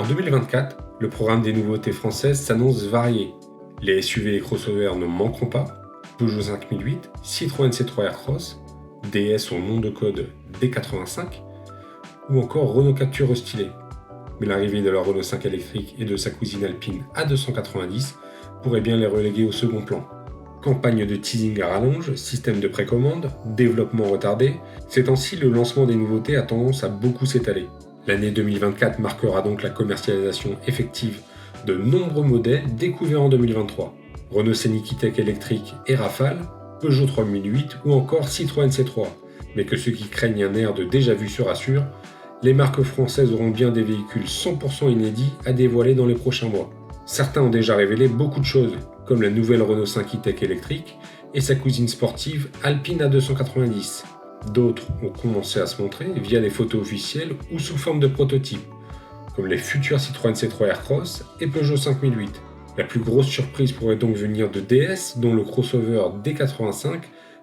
En 2024, le programme des nouveautés françaises s'annonce varié. Les SUV et crossovers ne manqueront pas, Peugeot 5008, Citroën C3 Aircross, DS au nom de code D85, ou encore Renault Captur restylé. Mais l'arrivée de la Renault 5 électrique et de sa cousine alpine A290 pourrait bien les reléguer au second plan. Campagne de teasing à rallonge, système de précommande, développement retardé, ces temps-ci le lancement des nouveautés a tendance à beaucoup s'étaler. L'année 2024 marquera donc la commercialisation effective de nombreux modèles découverts en 2023. Renault Scénic E-Tech électrique et Rafale, Peugeot 3008 ou encore Citroën C3. Mais que ceux qui craignent un air de déjà-vu se rassurent, les marques françaises auront bien des véhicules 100% inédits à dévoiler dans les prochains mois. Certains ont déjà révélé beaucoup de choses, comme la nouvelle Renault 5 E-Tech électrique et sa cousine sportive Alpine A290. D'autres ont commencé à se montrer via des photos officielles ou sous forme de prototypes, comme les futurs Citroën C3 Aircross et Peugeot 5008. La plus grosse surprise pourrait donc venir de DS, dont le crossover D85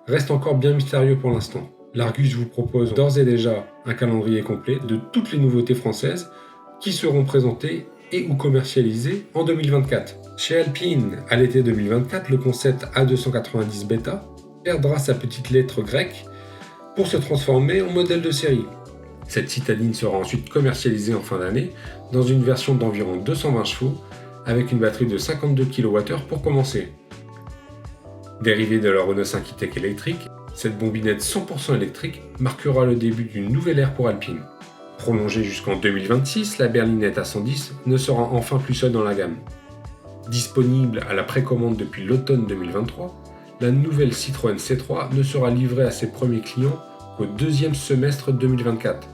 reste encore bien mystérieux pour l'instant. L'Argus vous propose d'ores et déjà un calendrier complet de toutes les nouveautés françaises qui seront présentées et ou commercialisées en 2024. Chez Alpine, à l'été 2024, le concept A290 Beta perdra sa petite lettre grecque pour se transformer en modèle de série. Cette citadine sera ensuite commercialisée en fin d'année dans une version d'environ 220 chevaux avec une batterie de 52 kWh pour commencer. Dérivée de la Renault 5 E-Tech électrique, cette bombinette 100% électrique marquera le début d'une nouvelle ère pour Alpine. Prolongée jusqu'en 2026, la berlinette A110 ne sera enfin plus seule dans la gamme. Disponible à la précommande depuis l'automne 2023, la nouvelle Citroën C3 ne sera livrée à ses premiers clients qu'au deuxième semestre 2024.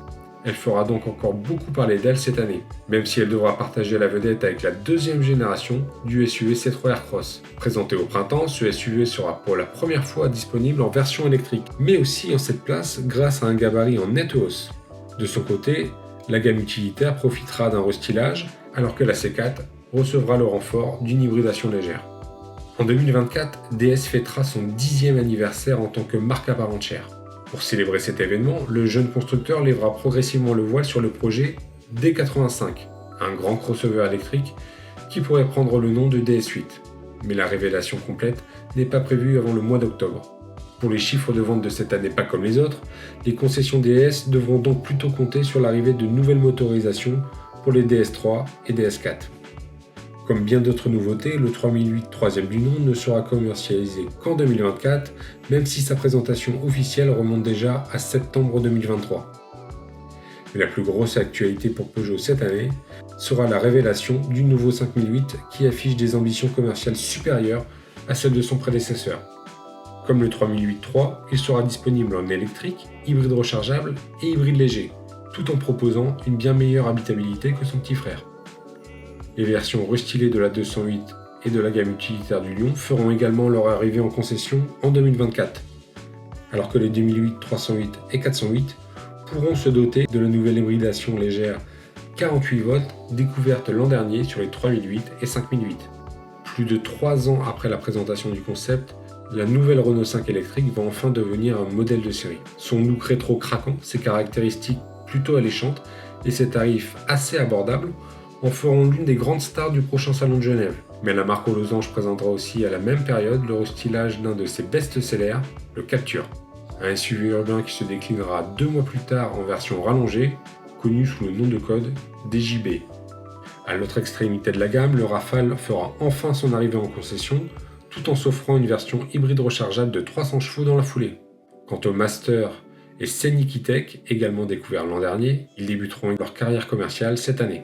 Elle fera donc encore beaucoup parler d'elle cette année, même si elle devra partager la vedette avec la deuxième génération du SUV C3 Aircross. Présenté au printemps, ce SUV sera pour la première fois disponible en version électrique, mais aussi en cette place grâce à un gabarit en nette hausse. De son côté, la gamme utilitaire profitera d'un restylage, alors que la C4 recevra le renfort d'une hybridation légère. En 2024, DS fêtera son 10e anniversaire en tant que marque à part entière. Pour célébrer cet événement, le jeune constructeur lèvera progressivement le voile sur le projet D85, un grand crossover électrique qui pourrait prendre le nom de DS8. Mais la révélation complète n'est pas prévue avant le mois d'octobre. Pour les chiffres de vente de cette année pas comme les autres, les concessions DS devront donc plutôt compter sur l'arrivée de nouvelles motorisations pour les DS3 et DS4. Comme bien d'autres nouveautés, le 3008 troisième du nom ne sera commercialisé qu'en 2024, même si sa présentation officielle remonte déjà à septembre 2023. Mais la plus grosse actualité pour Peugeot cette année sera la révélation du nouveau 5008 qui affiche des ambitions commerciales supérieures à celles de son prédécesseur. Comme le 3008-3, il sera disponible en électrique, hybride rechargeable et hybride léger, tout en proposant une bien meilleure habitabilité que son petit frère. Les versions restylées de la 208 et de la gamme utilitaire du Lion feront également leur arrivée en concession en 2024, alors que les 2008, 308 et 408 pourront se doter de la nouvelle hybridation légère 48 volts découverte l'an dernier sur les 3008 et 5008. Plus de 3 ans après la présentation du concept, la nouvelle Renault 5 électrique va enfin devenir un modèle de série. Son look rétro craquant, ses caractéristiques plutôt alléchantes et ses tarifs assez abordables en feront l'une des grandes stars du prochain salon de Genève. Mais la marque aux losanges présentera aussi à la même période le restylage d'un de ses best-sellers, le Captur. Un SUV urbain qui se déclinera 2 mois plus tard en version rallongée, connu sous le nom de code DJB. À l'autre extrémité de la gamme, le Rafale fera enfin son arrivée en concession, tout en s'offrant une version hybride rechargeable de 300 chevaux dans la foulée. Quant au Master et Scénic E-Tech, également découverts l'an dernier, ils débuteront leur carrière commerciale cette année.